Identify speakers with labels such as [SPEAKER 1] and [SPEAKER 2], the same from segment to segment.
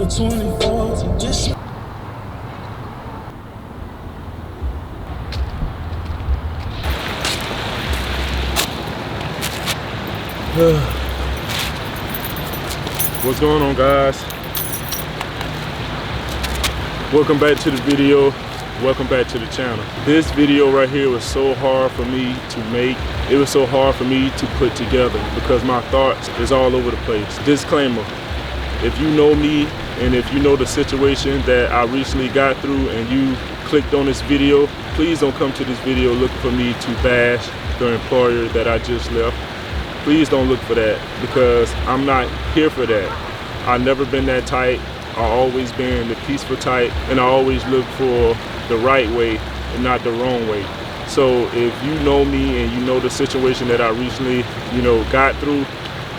[SPEAKER 1] 24 to just
[SPEAKER 2] What's going on, guys? Welcome back to the video. Welcome back to the channel. This video right here was so hard for me to make. It was so hard for me to put together because my thoughts is all over the place. Disclaimer, if you know me and if you know the situation that I recently got through and you clicked on this video, please don't come to this video looking for me to bash the employer that I just left. Please don't look for that because I'm not here for that. I've never been that type. I've always been the peaceful type, and I always look for the right way and not the wrong way. So if you know me and you know the situation that I recently, got through,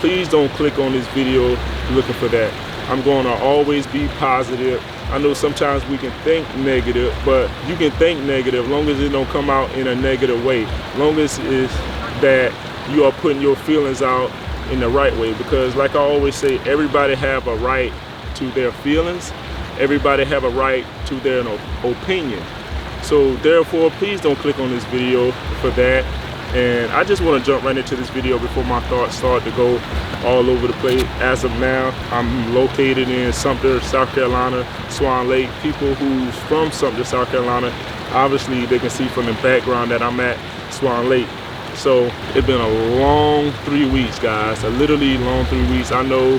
[SPEAKER 2] please don't click on this video looking for that. I'm going to always be positive. I know sometimes we can think negative, but you can think negative as long as it don't come out in a negative way. As long as it's that you are putting your feelings out in the right way, because like I always say, everybody have a right to their feelings. Everybody have a right to their opinion. So therefore, please don't click on this video for that. And I just want to jump right into this video before my thoughts start to go all over the place. As of now, I'm located in Sumter, South Carolina, Swan Lake. People who's from Sumter, South Carolina, obviously they can see from the background that I'm at Swan Lake. So it's been a long 3 weeks, guys, a literally long 3 weeks. I know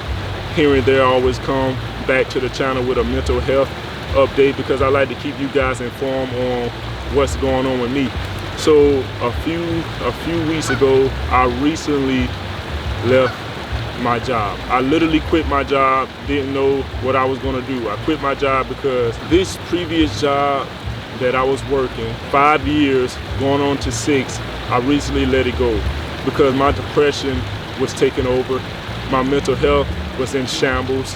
[SPEAKER 2] here and there I always come back to the channel with a mental health update because I like to keep you guys informed on what's going on with me. So a few weeks ago, I recently left my job. I literally quit my job, didn't know what I was gonna do. I quit my job because this previous job that I was working, 5 years, going on to 6, I recently let it go because my depression was taking over. My mental health was in shambles.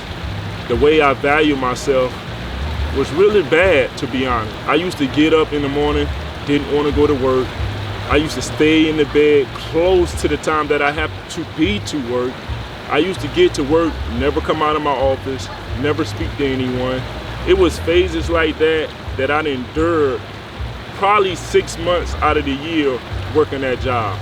[SPEAKER 2] The way I value myself was really bad, to be honest. I used to get up in the morning, didn't want to go to work. I used to stay in the bed close to the time that I have to be to work. I used to get to work, never come out of my office, never speak to anyone. It was phases like that that I endured probably 6 months out of the year working that job.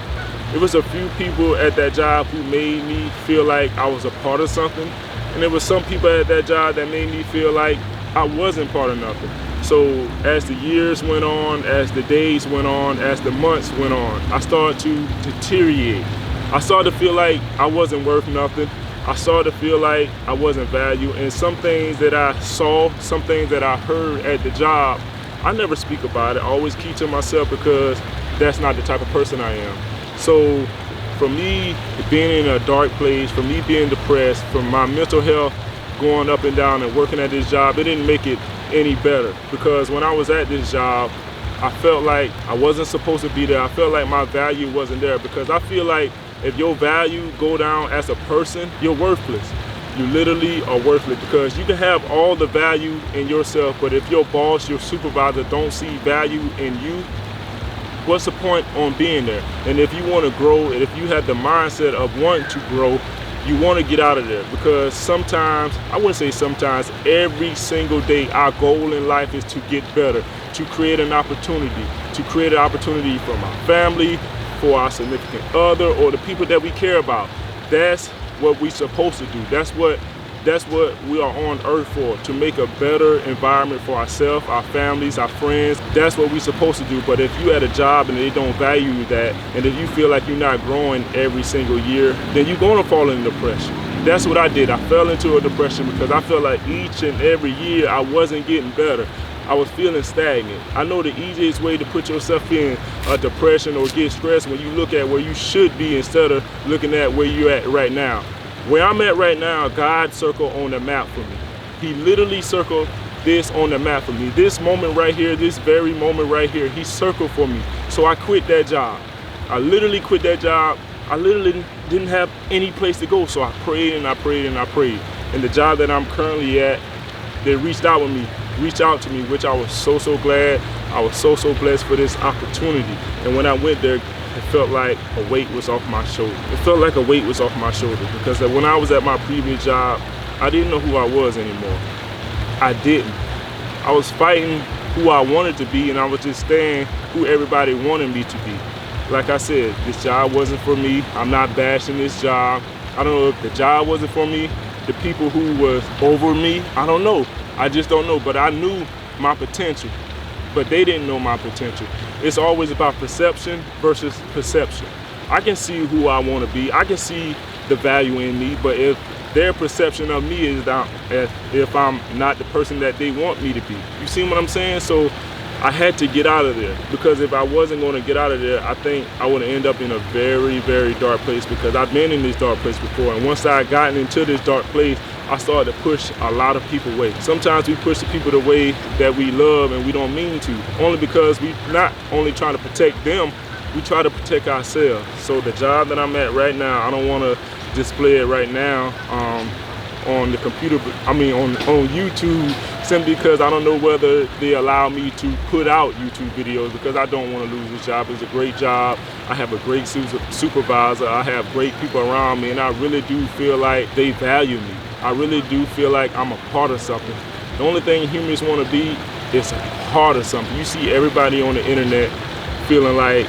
[SPEAKER 2] It was a few people at that job who made me feel like I was a part of something. And there was some people at that job that made me feel like I wasn't part of nothing. So as the years went on, as the days went on, as the months went on, I started to deteriorate. I started to feel like I wasn't worth nothing. I started to feel like I wasn't valued. And some things that I saw, some things that I heard at the job, I never speak about it. I always keep to myself because that's not the type of person I am. So for me being in a dark place, for me being depressed, from my mental health going up and down and working at this job, it didn't make it any better because when I was at this job, I felt like I wasn't supposed to be there. I felt like my value wasn't there because I feel like if your value go down as a person, you're worthless. You literally are worthless because you can have all the value in yourself, but if your boss, your supervisor don't see value in you, what's the point on being there? And if you want to grow, and if you have the mindset of wanting to grow, you want to get out of there because sometimes, I wouldn't say sometimes, every single day our goal in life is to get better, to create an opportunity, for my family, for our significant other, or the people that we care about. That's what we're supposed to do. That's what we are on earth for, to make a better environment for ourselves, our families, our friends. That's what we're supposed to do. But if you at a job and they don't value that, and if you feel like you're not growing every single year, then you're going to fall into depression. That's what I did. I fell into a depression because I felt like each and every year I wasn't getting better. I was feeling stagnant. I know the easiest way to put yourself in a depression or get stressed when you look at where you should be instead of looking at where you're at right now. Where I'm at right now, God circled on the map for me. He literally circled this on the map for me. This moment right here, this very moment right here, he circled for me. So I quit that job. I literally quit that job. I literally didn't have any place to go. So I prayed and I prayed and I prayed. And the job that I'm currently at, they reached out to me, which I was so glad. I was so blessed for this opportunity. And when I went there, it felt like a weight was off my shoulder. It felt like a weight was off my shoulder because when I was at my previous job, I didn't know who I was anymore. I didn't. I was fighting who I wanted to be, and I was just staying who everybody wanted me to be. Like I said, this job wasn't for me. I'm not bashing this job. I don't know if the job wasn't for me. The people who was over me, I don't know. I just don't know, but I knew my potential, but they didn't know my potential. It's always about perception versus perception. I can see who I want to be. I can see the value in me, but if their perception of me is that if I'm not the person that they want me to be. You see what I'm saying? So I had to get out of there, because if I wasn't going to get out of there, I think I would end up in a very, very dark place, because I've been in this dark place before. And once I gotten into this dark place, I started to push a lot of people away. Sometimes we push the people the way that we love and we don't mean to, only because we're not only trying to protect them, we try to protect ourselves. So the job that I'm at right now, I don't want to display it right now on the computer, on YouTube, simply because I don't know whether they allow me to put out YouTube videos, because I don't want to lose this job. It's a great job. I have a great supervisor. I have great people around me, and I really do feel like they value me. I really do feel like I'm a part of something. The only thing humans want to be is a part of something. You see everybody on the internet feeling like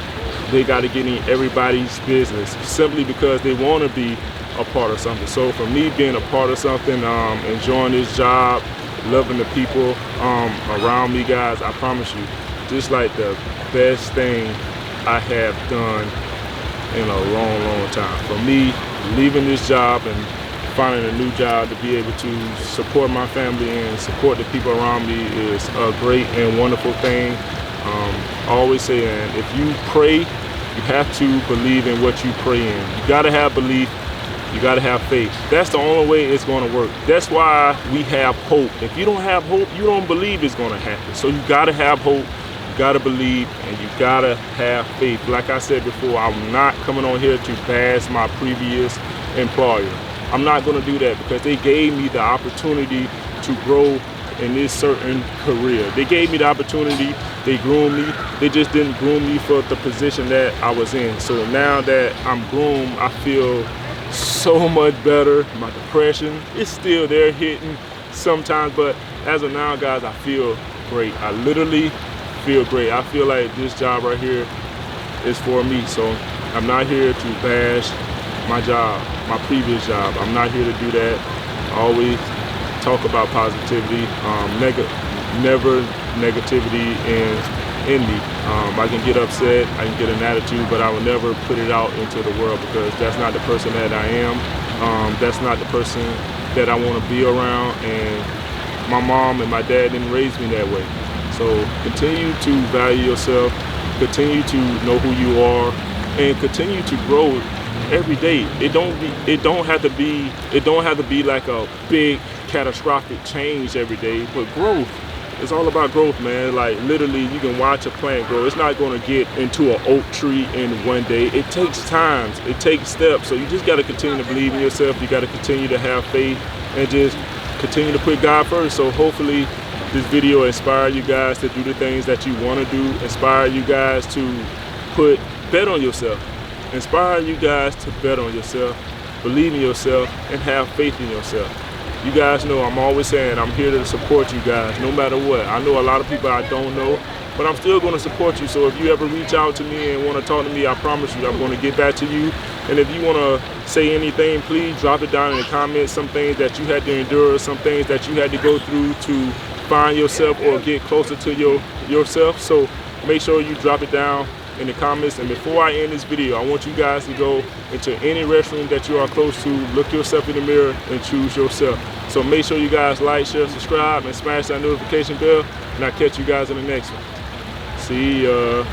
[SPEAKER 2] they got to get in everybody's business simply because they want to be a part of something. So for me, being a part of something, enjoying this job, loving the people around me, guys, I promise you, just like the best thing I have done in a long, long time. For me, leaving this job and finding a new job to be able to support my family and support the people around me is a great and wonderful thing. I always say, and if you pray, you have to believe in what you pray in. You gotta have belief, you gotta have faith. That's the only way it's gonna work. That's why we have hope. If you don't have hope, you don't believe it's gonna happen. So you gotta have hope, you gotta believe, and you gotta have faith. Like I said before, I'm not coming on here to bash my previous employer. I'm not gonna do that, because they gave me the opportunity to grow in this certain career. They gave me the opportunity, they groomed me. They just didn't groom me for the position that I was in. So now that I'm groomed, I feel so much better. My depression is still there hitting sometimes, but as of now, guys, I feel great. I literally feel great. I feel like this job right here is for me. So I'm not here to bash my job, my previous job. I'm not here to do that. I always talk about positivity, never negativity in me. I can get upset, I can get an attitude, but I will never put it out into the world, because that's not the person that I am. That's not the person that I want to be around, and my mom and my dad didn't raise me that way. So continue to value yourself, continue to know who you are, and continue to grow every day. It don't have to be like a big catastrophic change every day, but growth. It's all about growth, man. Like literally, you can watch a plant grow. It's not going to get into an oak tree in one day. It takes time. It takes steps. So you just got to continue to believe in yourself. You got to continue to have faith and just continue to put God first. So hopefully this video inspire you guys to do the things that you want to do. Inspire you guys to bet on yourself. Inspire you guys to bet on yourself, believe in yourself, and have faith in yourself. You guys know I'm always saying I'm here to support you guys no matter what. I know a lot of people I don't know, but I'm still going to support you. So if you ever reach out to me and want to talk to me, I promise you I'm going to get back to you. And if you want to say anything, please drop it down in the comments. Some things that you had to endure, some things that you had to go through to find yourself or get closer to yourself. So make sure you drop it down in the comments. And before I end this video, I want you guys to go into any restroom that you are close to, look yourself in the mirror, and choose yourself. So make sure you guys like, share, subscribe, and smash that notification bell, and I'll catch you guys in the next one. See ya.